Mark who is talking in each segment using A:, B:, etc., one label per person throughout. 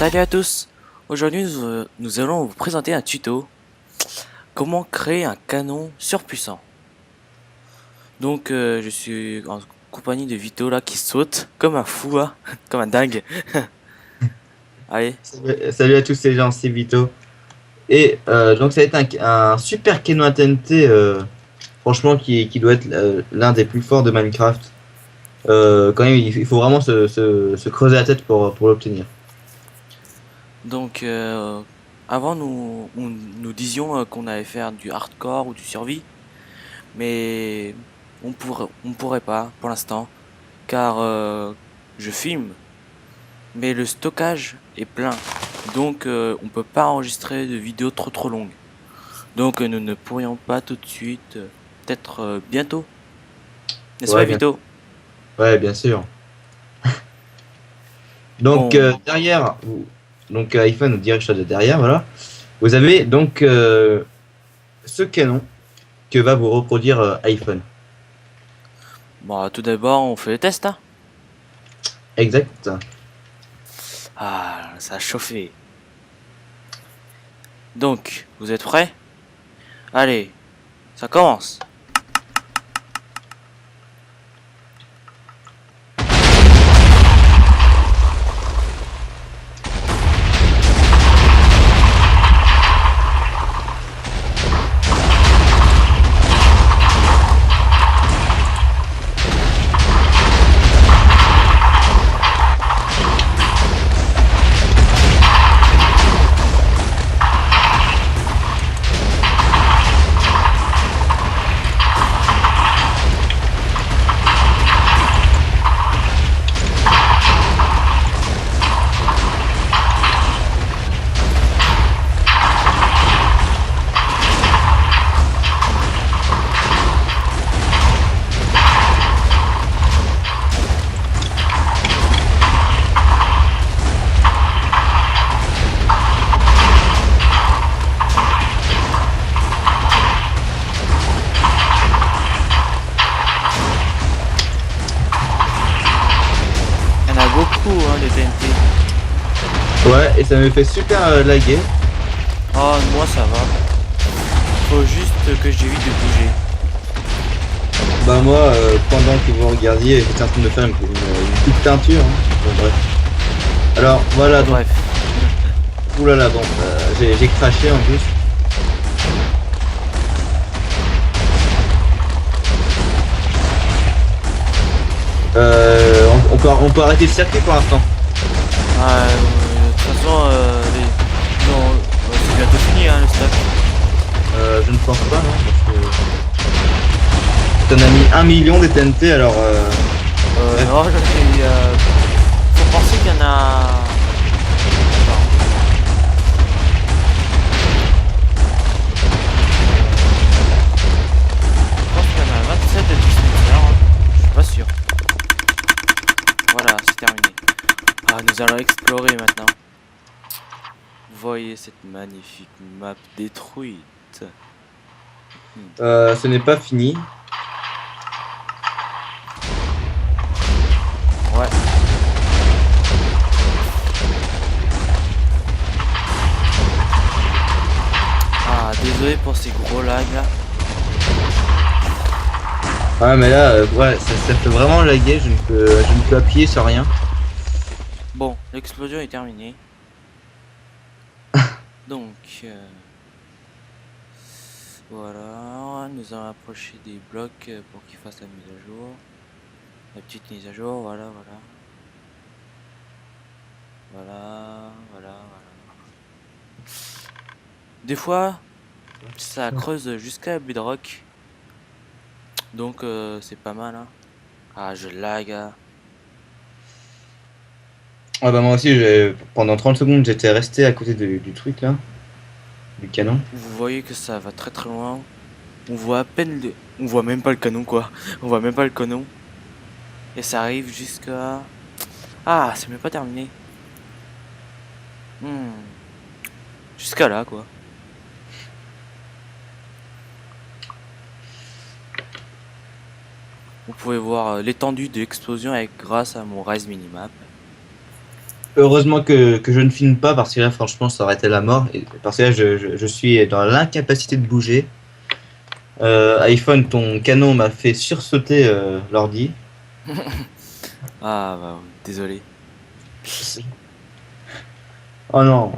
A: Salut à tous. Aujourd'hui nous allons vous présenter un tuto. Comment créer un canon surpuissant. Donc je suis en compagnie de Vito là qui saute comme un fou là, comme un dingue. Allez,
B: Salut à tous les gens, c'est Vito. Et donc ça va être un super Keno TNT, franchement, qui doit être l'un des plus forts de Minecraft. Quand même, il faut vraiment se creuser la tête pour l'obtenir.
A: donc avant nous disions qu'on allait faire du hardcore ou du survie, mais on pourrait pas pour l'instant car je filme. Mais le stockage est plein, donc on peut pas enregistrer de vidéos trop longues. Donc nous ne pourrions pas tout de suite, peut-être bientôt, n'est-ce pas
B: Ouais, bien,
A: Vito?
B: ouais, bien sûr. Donc
A: Bon,
B: derrière, donc iPhone dirige de derrière, voilà. Vous avez donc ce canon que va vous reproduire iPhone.
A: bon, tout d'abord on fait le test hein.
B: Exact.
A: Ah, ça a chauffé. Donc, vous êtes prêts? Allez, ça commence. Il y en a beaucoup hein, de TNT.
B: Ouais, et ça me fait super laguer.
A: Oh, moi ça va. Faut juste que j'évite de bouger.
B: Bah moi, pendant que vous regardiez, j'étais en train de faire une petite teinture, hein. Bon, bref. Alors voilà,
A: Bon,
B: donc,
A: bref.
B: oulala, bon, j'ai craché en plus. On peut arrêter le circuit pour l'instant.
A: Ah, de toute façon, non, c'est bientôt fini hein, le stock.
B: Je ne pense pas, non, parce que t'en as mis 1 million des TNT, alors bref.
A: Non, faut penser qu'il y en a. Attends. Je pense qu'il y en a 27 de distributeurs, hein. Je suis pas sûr. Voilà, c'est terminé. Ah, nous allons explorer maintenant. Voyez cette magnifique map détruite.
B: Ce n'est pas fini.
A: Ouais. Ah, désolé pour ces gros lags là.
B: Ouais, mais là, ouais, ça fait vraiment laguer, je ne peux appuyer sur rien.
A: Bon, l'explosion est terminée. Donc, voilà, nous allons approcher des blocs pour qu'ils fassent la mise à jour. La petite mise à jour, voilà, voilà. Voilà, voilà, voilà. Des fois, ça creuse jusqu'à Bedrock. Donc, c'est pas mal, hein. Ah, je lag, hein.
B: Ah bah moi aussi, pendant 30 secondes, j'étais resté à côté du truc là, du canon.
A: Vous voyez que ça va très loin. On voit à peine le... On voit même pas le canon, quoi. On voit même pas le canon. Et ça arrive jusqu'à... Ah, c'est même pas terminé. Hmm. Jusqu'à là, quoi. Vous pouvez voir l'étendue de l'explosion avec grâce à mon Rise Minimap.
B: Heureusement que je ne filme pas parce que là, franchement, ça aurait été la mort. Parce que là, je suis dans l'incapacité de bouger. iPhone, ton canon m'a fait sursauter l'ordi.
A: Ah bah oui, désolé.
B: Oh non.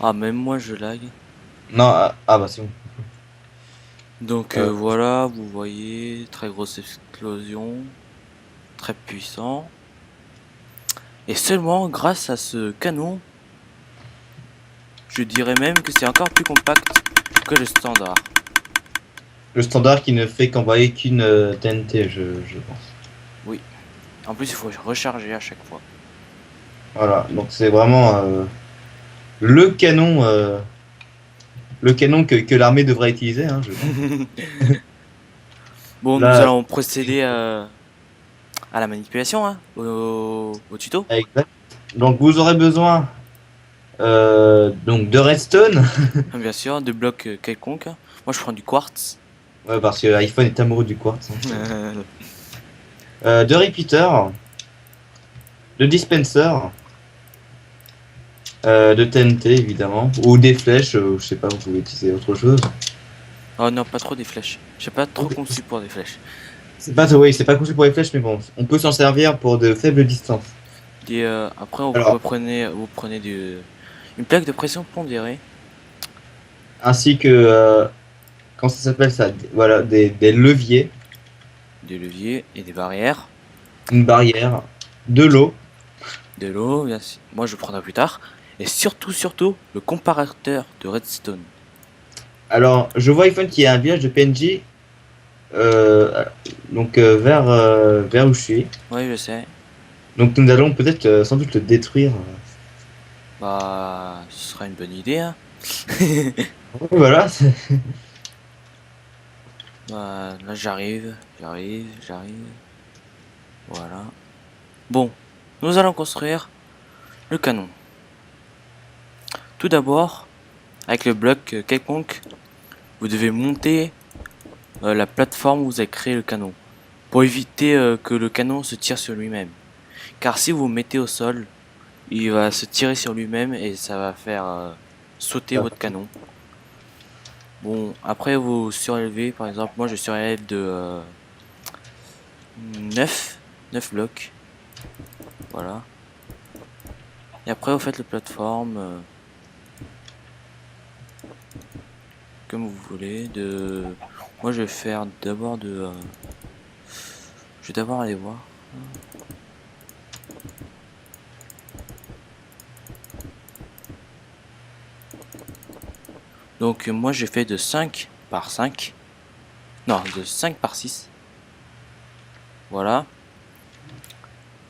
A: Ah, même moi je lag.
B: Non, bah c'est bon.
A: Donc
B: Euh,
A: voilà, vous voyez, très grosse explosion, très puissant. Et seulement grâce à ce canon, je dirais même que c'est encore plus compact que le standard.
B: le standard qui ne fait qu'envoyer qu'une TNT, je pense.
A: Oui. En plus, il faut recharger à chaque fois.
B: Voilà, donc c'est vraiment le canon, euh, le canon que l'armée devrait utiliser, hein, je pense.
A: Bon, nous
B: Là,
A: allons procéder à la manipulation, hein, au tuto.
B: exact. Donc vous aurez besoin donc de redstone,
A: Bien sûr, de blocs quelconques. Moi, je prends du quartz.
B: ouais, parce que iPhone est amoureux du quartz, hein, de repeater, de dispenser, de TNT évidemment, ou des flèches, je sais pas, vous pouvez utiliser autre chose.
A: Oh non, pas trop des flèches. J'ai pas trop conçu pour des flèches.
B: C'est pas, oui, c'est pas conçu pour les flèches, mais bon, on peut s'en servir pour de faibles distances.
A: Et après,
B: Alors,
A: vous prenez une plaque de pression pondérée,
B: ainsi que, comment ça s'appelle ça? Voilà, des leviers,
A: des leviers et des barrières,
B: une barrière, de l'eau.
A: de l'eau, bien sûr. Moi, je prendrai plus tard. Et surtout, le comparateur de redstone.
B: Alors, je vois iPhone qui a un village de PNJ, euh, donc vers où je suis.
A: Oui, je sais.
B: Donc nous allons peut-être sans doute le détruire.
A: Bah, ce sera une bonne idée, hein.
B: Voilà.
A: Bah, là, j'arrive. Voilà. Bon, nous allons construire le canon. Tout d'abord, avec le bloc quelconque, vous devez monter la plateforme où vous avez créé le canon, pour éviter que le canon se tire sur lui-même. Car si vous le mettez au sol, il va se tirer sur lui-même et ça va faire sauter votre canon. Bon, après vous surélevez, par exemple, moi je surélève de 9 blocs. Voilà. Et après vous faites la plateforme comme vous voulez. Moi je vais faire d'abord je vais d'abord aller voir. Donc moi j'ai fait de 5 par 5. Non, de 5 par 6. Voilà.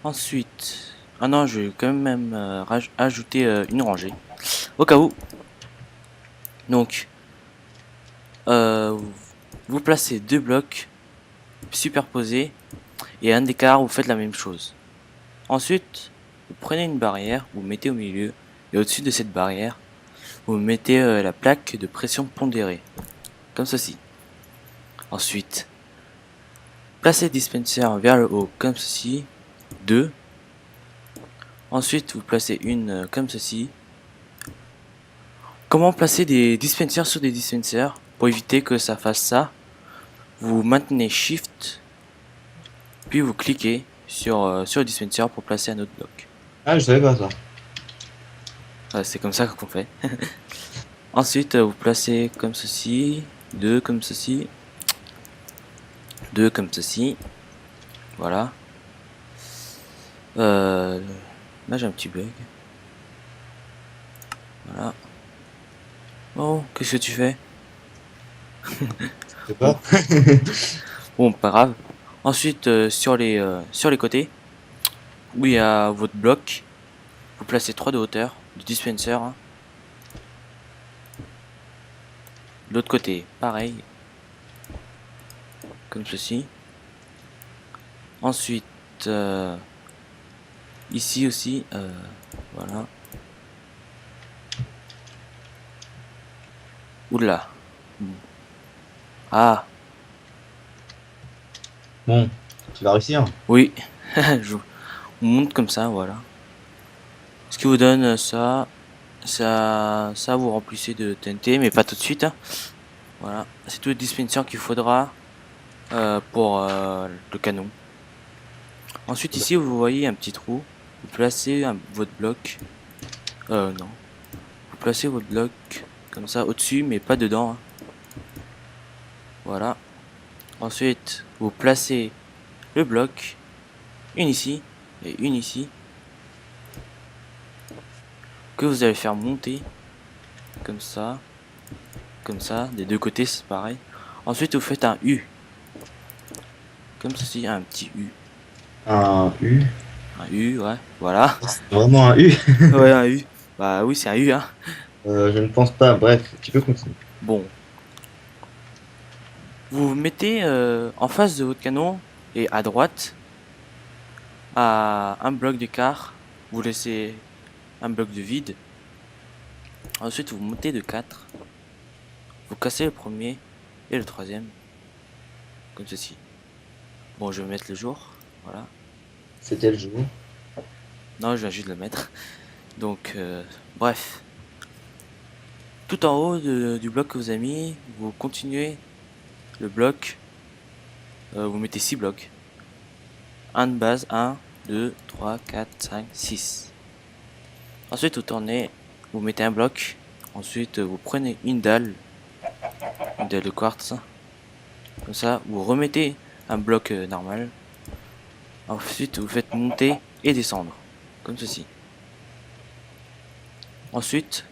A: Ensuite... Ah non, je vais quand même ajouter une rangée. Au cas où. Donc, euh, vous placez deux blocs superposés et un d'écart, vous faites la même chose. Ensuite, vous prenez une barrière, vous mettez au milieu et au-dessus de cette barrière, vous mettez la plaque de pression pondérée, comme ceci. Ensuite, placez le dispenser vers le haut, comme ceci, 2. Ensuite, vous placez une comme ceci. Comment placer des dispensers sur des dispensers pour éviter que ça fasse ça? Vous maintenez Shift, puis vous cliquez sur le dispenser pour placer un autre bloc.
B: Ah, je savais pas ça.
A: C'est comme ça qu'on fait. Ensuite, vous placez comme ceci, deux comme ceci, deux comme ceci. Voilà. Euh, Là, j'ai un petit bug. Voilà. Oh, qu'est-ce que tu fais?
B: Je sais
A: Bon,
B: pas.
A: bon, pas grave. Ensuite, sur les côtés, où il y a votre bloc, vous placez 3 de hauteur du dispenser, hein. De l'autre côté, pareil, comme ceci. Ensuite, ici aussi, voilà. Oula. Ah,
B: Bon, tu vas réussir.
A: oui. On monte comme ça, voilà. qui vous donne ça. Ça vous remplissez de TNT, mais pas tout de suite, hein. Voilà, c'est tout le dispenser qu'il faudra pour le canon. Ensuite ici vous voyez un petit trou. Vous placez votre bloc. Non. Vous placez votre bloc comme ça au-dessus, mais pas dedans, hein. Voilà. Ensuite vous placez le bloc. Une ici et une ici. Que vous allez faire monter comme ça, des deux côtés c'est pareil. Ensuite vous faites un U, comme ceci, un petit U,
B: Un U.
A: un U, ouais, voilà.
B: C'est vraiment un U.
A: Ouais, un U, bah oui c'est un U, hein.
B: Je ne pense pas. Bref, tu peux continuer.
A: Bon, vous vous mettez en face de votre canon et à droite, à un bloc d'écart, vous laissez un bloc de vide. Ensuite vous montez de 4, vous cassez le premier et le troisième, comme ceci. Bon, je vais mettre le jour, voilà.
B: C'était le jour.
A: Non, je viens juste de le mettre. Donc, bref. Tout en haut du bloc que vous avez mis, vous continuez le bloc. Vous mettez 6 blocs. Un de base, 1, 2, 3, 4, 5, 6. Ensuite, vous tournez, vous mettez un bloc. Ensuite, vous prenez une dalle de quartz. Comme ça, vous remettez un bloc normal. Ensuite, vous faites monter et descendre. Comme ceci. Ensuite,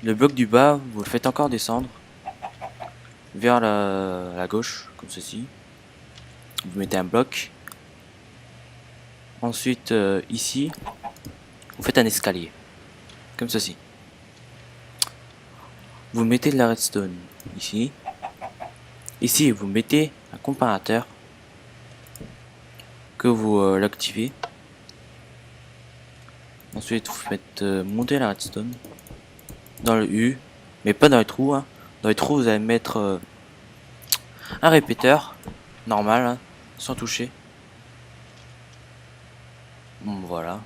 A: le bloc du bas, vous le faites encore descendre vers la gauche, comme ceci. Vous mettez un bloc. Ensuite, ici, vous faites un escalier, comme ceci. Vous mettez de la redstone ici. Ici, vous mettez un comparateur que vous l'activez. Ensuite, vous faites monter la redstone dans le U, mais pas dans les trous, hein. Dans les trous, vous allez mettre un répéteur normal, hein, sans toucher. Bon, voilà.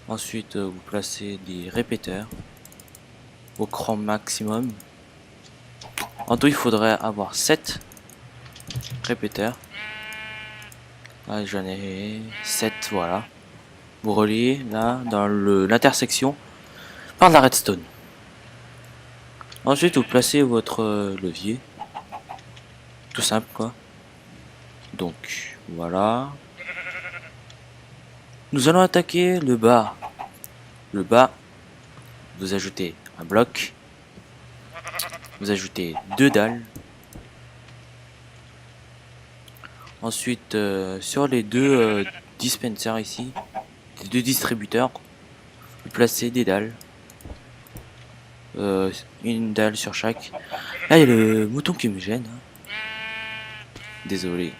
A: Ensuite, vous placez des répéteurs au cran maximum. En tout, il faudrait avoir 7 répéteurs. Ah, j'en ai 7, voilà. Vous reliez là dans l'intersection par de la redstone. Ensuite, vous placez votre levier. Tout simple, quoi. Donc, voilà. Nous allons attaquer le bas. Le bas, vous ajoutez un bloc. Vous ajoutez 2 dalles. Ensuite, sur les deux dispensers ici, les deux distributeurs, vous placez des dalles. Une dalle sur chaque. Là, il y a le mouton qui me gêne, hein. Désolé.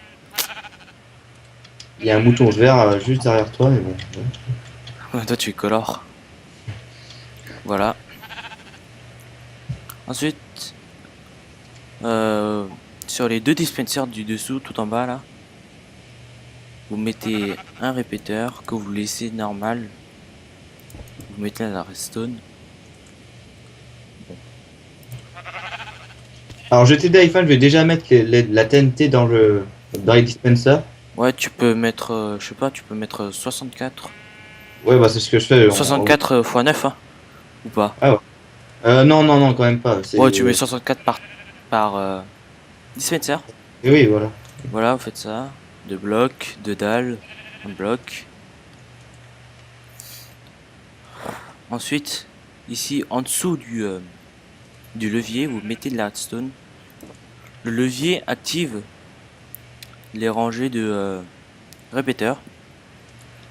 B: Il y a un mouton vert juste derrière toi, mais bon. Ouais.
A: Toi, tu es color. Voilà. Ensuite, sur les deux dispensers du dessous, tout en bas là, vous mettez un répéteur que vous laissez normal. Vous mettez la redstone.
B: Alors je t'ai dit iPhone, je vais déjà mettre la TNT dans les dispensers.
A: Ouais, tu peux mettre, je sais pas, tu peux mettre 64.
B: Ouais, bah c'est ce que je fais.
A: 64 x 9, hein, ou pas?
B: Ah ouais. Non, non, non, quand même pas.
A: Ouais, tu mets 64 par dispenser.
B: Et oui, voilà.
A: Voilà, vous faites ça. 2 blocs, 2 dalles, un bloc. Ensuite, ici, en dessous du levier, vous mettez de la redstone. Le levier active les rangées de répéteurs,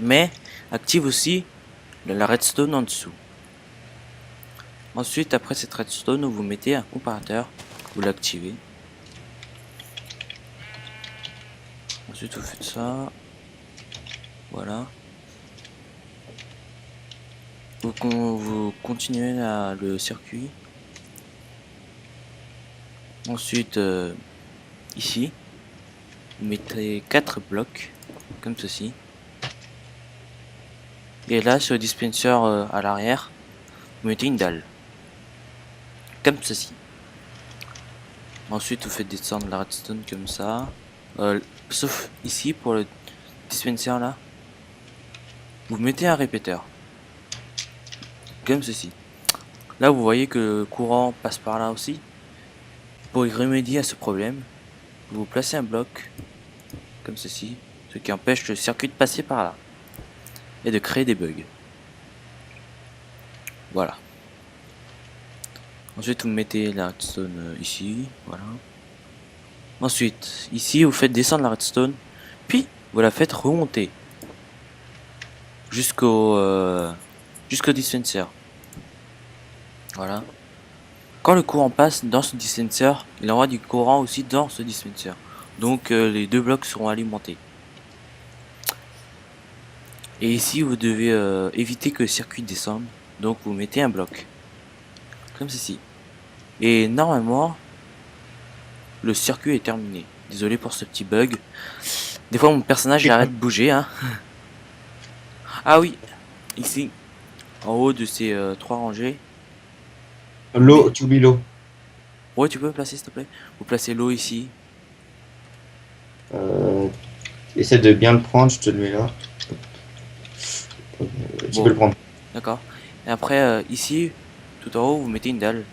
A: mais active aussi la redstone en dessous. Ensuite, après cette redstone, vous mettez un comparateur, vous l'activez. Ensuite, vous faites ça. Voilà. Vous continuez le circuit. Ensuite, ici, vous mettez 4 blocs, comme ceci. Et là, sur le dispenser à l'arrière, vous mettez une dalle. Comme ceci. Ensuite, vous faites descendre la redstone comme ça. Sauf ici, pour le dispenser là. Vous mettez un répéteur. Comme ceci. Là, vous voyez que le courant passe par là aussi. Pour y remédier à ce problème, vous placez un bloc. Comme ceci. Ce qui empêche le circuit de passer par là. Et de créer des bugs. Voilà. Ensuite, vous mettez la redstone ici. Voilà. Ensuite, ici, vous faites descendre la redstone. Puis, vous la faites remonter. Jusqu'au dispenser. Voilà. Quand le courant passe dans ce dispenser, il envoie du courant aussi dans ce dispenser. Donc, les deux blocs seront alimentés. Et ici, vous devez éviter que le circuit descende. Donc, vous mettez un bloc. Comme ceci. Et normalement, le circuit est terminé. Désolé pour ce petit bug. Des fois, mon personnage il arrête de bouger. Hein. Ah oui, ici, en haut de ces trois rangées.
B: L'eau, tu oublies l'eau.
A: Ouais, tu peux placer s'il te plaît. Vous placez l'eau ici.
B: Essaie de bien le prendre, je te le mets là. Tu
A: Bon.
B: peux le prendre.
A: D'accord. Et après, ici, tout en haut, vous mettez une dalle.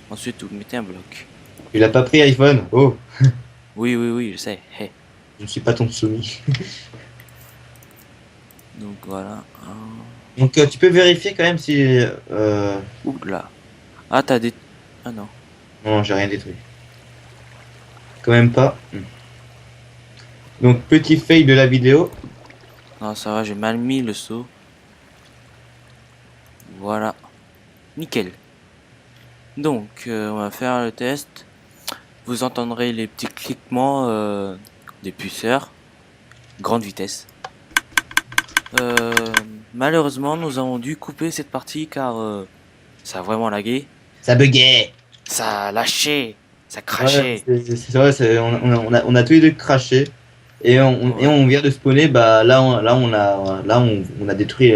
A: Ensuite, vous mettez un bloc.
B: Tu l'as pas pris iPhone? Oh,
A: Oui, oui, oui, je sais. Hey.
B: je ne suis pas ton soumis.
A: Donc voilà.
B: Donc tu peux vérifier quand même si...
A: Ouh là. Ah, t'as des... Ah non.
B: Non, j'ai rien détruit. Quand même pas. Donc petit fail de la vidéo.
A: Non, ça va, j'ai mal mis le seau. Voilà. Nickel. Donc, on va faire le test. Vous entendrez les petits cliquements des puceurs. Grande vitesse. Malheureusement, nous avons dû couper cette partie car ça a vraiment lagué.
B: Ça buguait.
A: Ça a lâché. Ça
B: Ouais,
A: crachait.
B: c'est vrai, on a tous les deux craché. Et on vient de spawner, bah on a détruit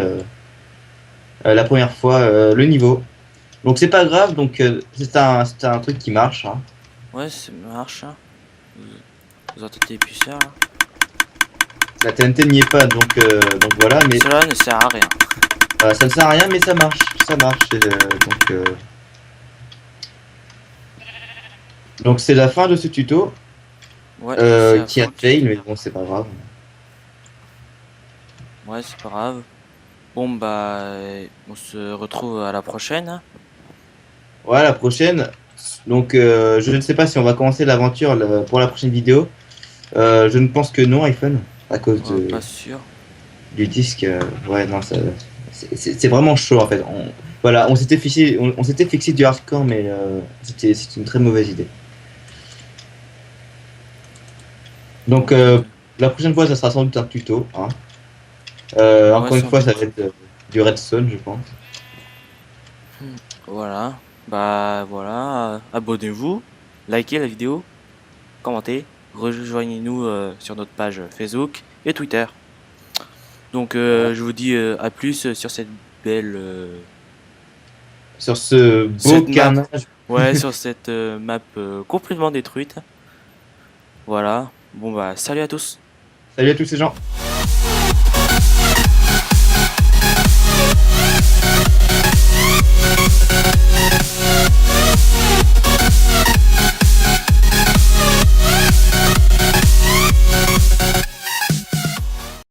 B: la première fois le niveau. Donc c'est pas grave, donc c'est un truc qui marche. Hein.
A: Ouais, ça marche. Hein. Vous entendez les puceurs là?
B: La TNT n'y est pas, donc voilà, mais
A: Cela ne sert à rien.
B: ça ne sert à rien, mais ça marche. Ça marche. Donc c'est la fin de ce tuto
A: Ouais,
B: qui a fail, mais bon, c'est pas grave.
A: Ouais, c'est pas grave. Bon, bah, on se retrouve à la prochaine. Hein.
B: Ouais, la prochaine. Donc, je ne sais pas si on va commencer l'aventure pour la prochaine vidéo. Je ne pense que non, iPhone, à cause
A: Pas sûr.
B: du disque. Ouais, non, c'est vraiment chaud en fait. Voilà, on s'était fixé du hardcore, mais c'est une très mauvaise idée. Donc, la prochaine fois, ça sera sans doute un tuto. Hein. Encore une fois, ça va être du redstone, je pense.
A: Voilà. Bah, voilà. Abonnez-vous. Likez la vidéo. Commentez. Rejoignez-nous sur notre page Facebook et Twitter. Donc, je vous dis à plus sur cette belle.
B: Sur ce beau carnage.
A: Ouais, sur cette map complètement détruite. Voilà. Bon, bah, salut à tous.
B: Salut à tous ces gens.